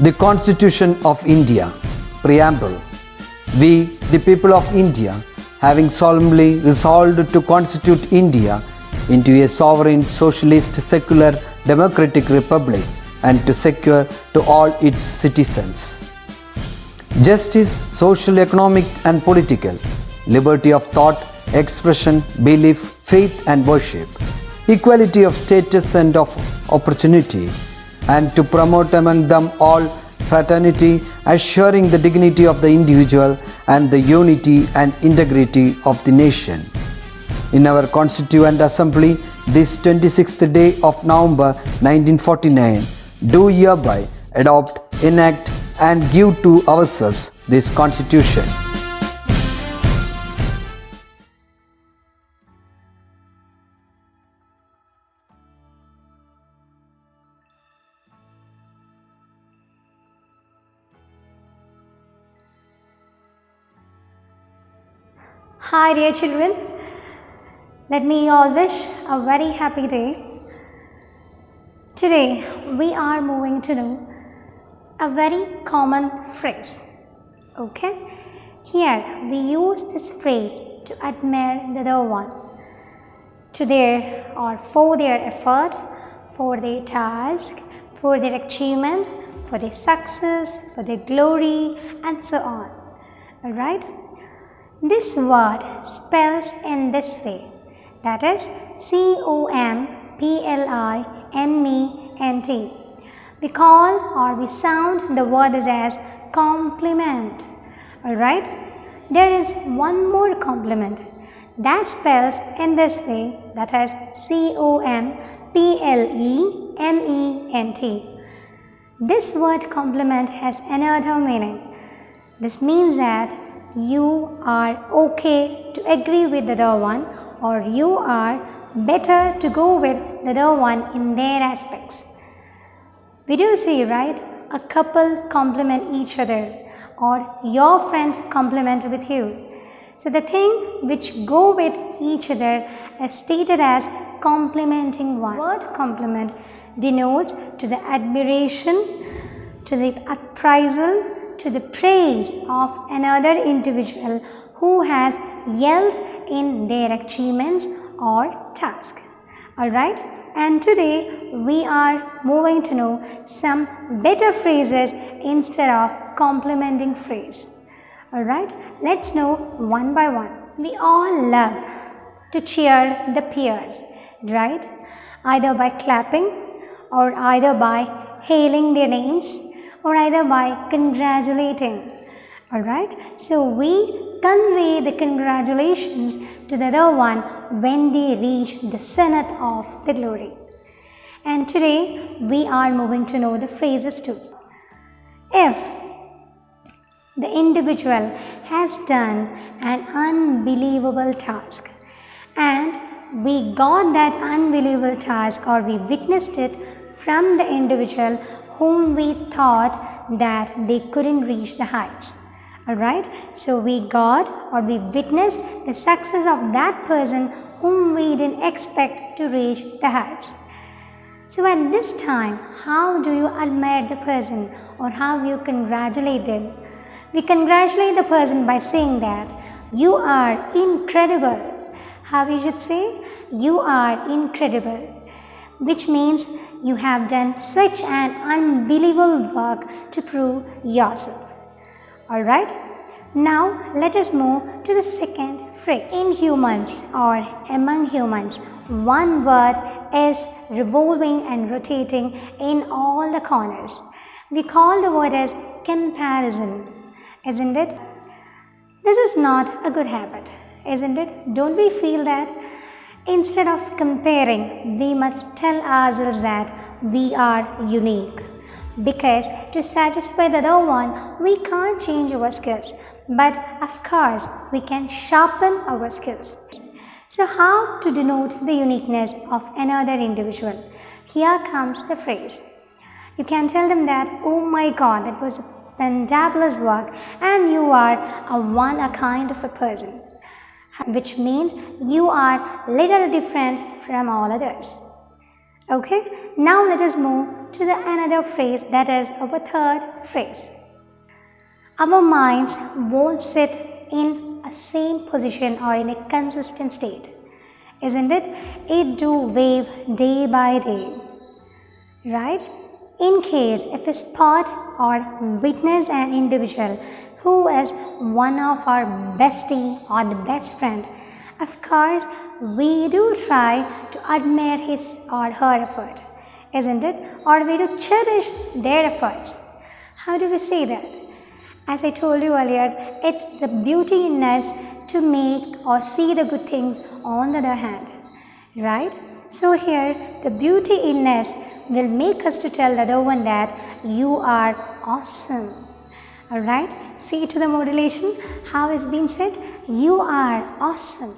The Constitution of India, Preamble. We, the people of India, having solemnly resolved to constitute India into a sovereign, socialist, secular, democratic republic and to secure to all its citizens justice, social, economic and political, liberty of thought, expression, belief, faith and worship, equality of status and of opportunity, and to promote among them all fraternity, assuring the dignity of the individual and the unity and integrity of the nation. In our Constituent Assembly, this 26th day of November 1949, do hereby adopt, enact and give to ourselves this Constitution. Hi dear children, let me all wish a very happy day. Today we are moving to know a very common phrase. Okay? Here we use this phrase to admire the other one, to their or for their effort, for their task, for their achievement, for their success, for their glory and so on. Alright? This word spells in this way, that is C-O-M-P-L-I-M-E-N-T. We call or we sound the word as compliment. Alright? There is one more complement that spells in this way, that is C-O-M-P-L-E-M-E-N-T. This word compliment has another meaning. This means that you are okay to agree with the other one, or you are better to go with the other one in their aspects. We do see, right, a couple compliment each other or your friend compliment with you. So the thing which go with each other is stated as complimenting one. The word compliment denotes to the admiration, to the appraisal, to the praise of another individual who has yelled in their achievements or task. Alright? And today we are moving to know some better phrases instead of complimenting phrase. Alright? Let's know one by one. We all love to cheer the peers, right? Either by clapping or either by hailing their names, or either by congratulating. Alright? So we convey the congratulations to the other one when they reach the zenith of the glory. And today we are moving to know the phrases too. If the individual has done an unbelievable task and we got that unbelievable task or we witnessed it from the individual whom we thought that they couldn't reach the heights. Alright? So we got or we witnessed the success of that person whom we didn't expect to reach the heights. So at this time, how do you admire the person or how you congratulate them? We congratulate the person by saying that you are incredible. How we should say? You are incredible. Which means you have done such an unbelievable work to prove yourself. Alright? Now let us move to the second phrase. In humans or among humans, one word is revolving and rotating in all the corners. We call the word as comparison, isn't it? This is not a good habit, isn't it? Don't we feel that? Instead of comparing, we must tell ourselves that we are unique. Because to satisfy the other one, we can't change our skills. But of course, we can sharpen our skills. So how to denote the uniqueness of another individual? Here comes the phrase. You can tell them that, oh my God, that was a fantabulous work and you are a one-a-kind of a person. Which means you are little different from all others. Okay, now let us move to the another phrase, that is our third phrase. Our minds won't sit in a same position or in a consistent state, isn't it? It do wave day by day, right? In case if we spot or witness an individual who is one of our bestie or the best friend, of course we do try to admire his or her effort, isn't it? Or we do cherish their efforts. How do we say that? As I told you earlier, it's the beauty in us to make or see the good things on the other hand, right? So here, the beauty in us will make us to tell the other one that you are awesome. Alright, see to the modulation, how it's been said, you are awesome.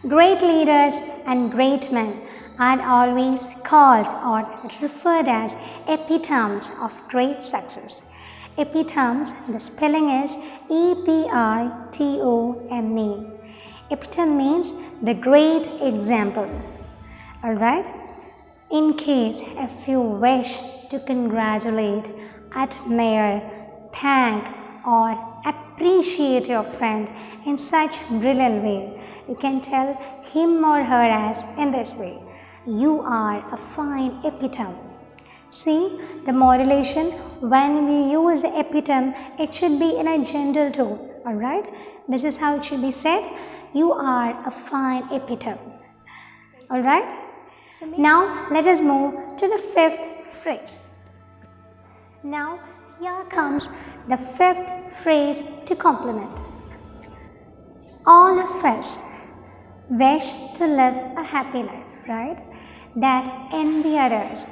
Great leaders and great men are always called or referred as epitomes of great success. Epitomes, the spelling is E-P-I-T-O-M-E. Epitome means the great example. Alright? In case if you wish to congratulate, admire, thank or appreciate your friend in such brilliant way, you can tell him or her as in this way, you are a fine epitome. See the modulation, when we use the epitome, it should be in a gentle tone, alright? This is how it should be said, you are a fine epitome, alright? Now let us move to the fifth phrase. Now here comes the fifth phrase to compliment. All of us wish to live a happy life, right? That envy others,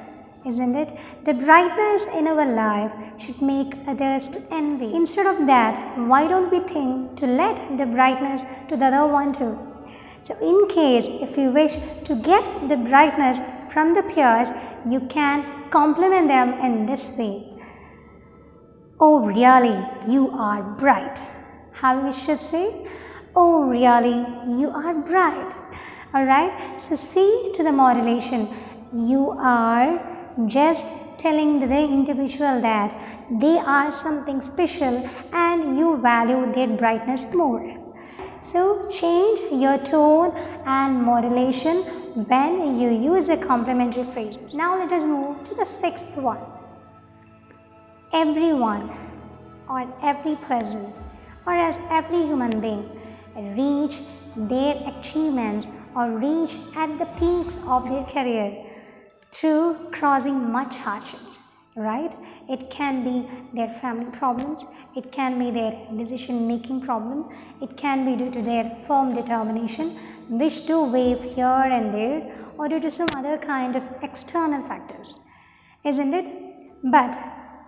isn't it? The brightness in our life should make others to envy. Instead of that, why don't we think to let the brightness to the other one too? So in case if you wish to get the brightness from the peers, you can compliment them in this way. Oh really, you are bright. How we should say? Oh really, you are bright. Alright, so see to the modulation. You are just telling the individual that they are something special and you value their brightness more. So change your tone and modulation when you use the complimentary phrases. Now let us move to the sixth one. Everyone or every person or as every human being reach their achievements or reach at the peaks of their career through crossing much hardships, right? It can be their family problems, it can be their decision making problem, it can be due to their firm determination which do wave here and there, or due to some other kind of external factors, isn't it? But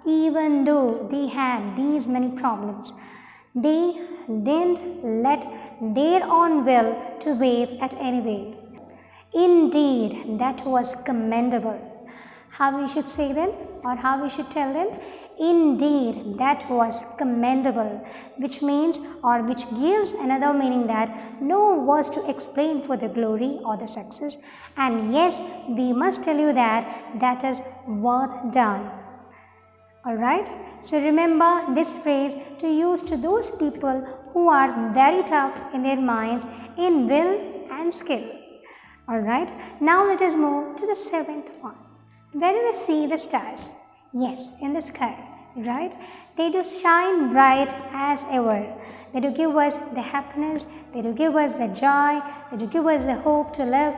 even though they had these many problems, they didn't let their own will to wave at any way. Indeed, that was commendable. How we should say them or how we should tell them? Indeed, that was commendable, which means or which gives another meaning that no words to explain for the glory or the success, and yes, we must tell you that that is worth done. Alright, so remember this phrase to use to those people who are very tough in their minds in will and skill. Alright, now let us move to the seventh one. Where do we see the stars? Yes, in the sky, right? They do shine bright as ever. They do give us the happiness, they do give us the joy, they do give us the hope to live.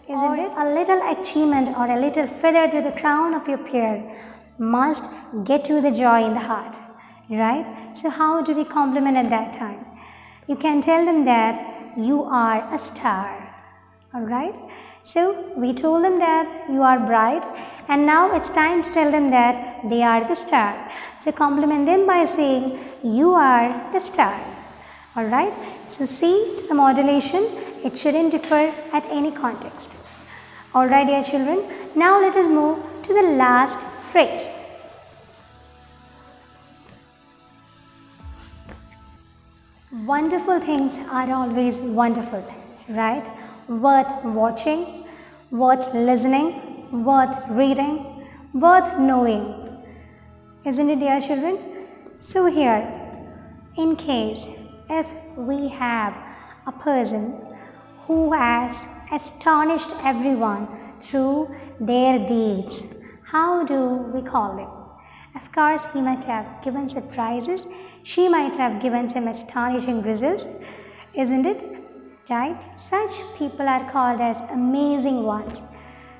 Isn't it? A little achievement or a little feather to the crown of your peer must get you the joy in the heart, right? So how do we compliment at that time? You can tell them that you are a star. Alright, so we told them that you are bright, and now it's time to tell them that they are the star. So compliment them by saying you are the star. Alright, so see to the modulation, it shouldn't differ at any context. Alright dear children, now let us move to the last phrase. Wonderful things are always wonderful, right? Worth watching, worth listening, worth reading, worth knowing. Isn't it, dear children? So here, in case if we have a person who has astonished everyone through their deeds, how do we call them? Of course, he might have given surprises, she might have given some astonishing results, isn't it? Right? Such people are called as amazing ones.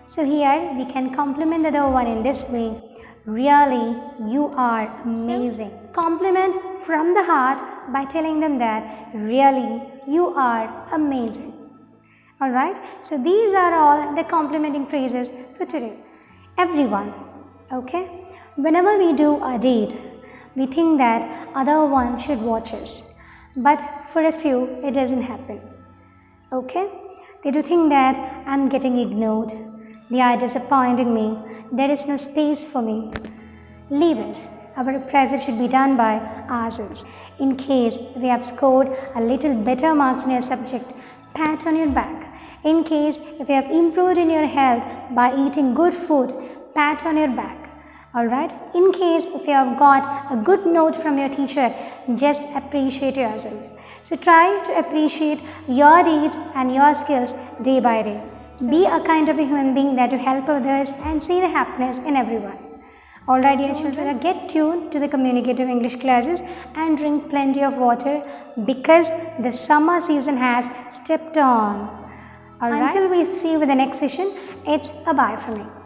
So here we can compliment the other one in this way. Really, you are amazing. Compliment from the heart by telling them that really, you are amazing. Alright, so these are all the complimenting phrases for today. Everyone, okay? Whenever we do a deed, we think that other one should watch us. But for a few, it doesn't happen. Okay? They do think that I'm getting ignored. They are disappointing me. There is no space for me. Leave us. Our appraisal should be done by ourselves. In case we have scored a little better marks in your subject, pat on your back. In case if you have improved in your health by eating good food, pat on your back. Alright? In case if you have got a good note from your teacher, just appreciate yourself. So try to appreciate your deeds and your skills day by day. Be a kind of a human being that you help others and see the happiness in everyone. Alright, dear children, get tuned to the communicative English classes and drink plenty of water because the summer season has stepped on. Alright? Until we see you with the next session, it's a bye from me.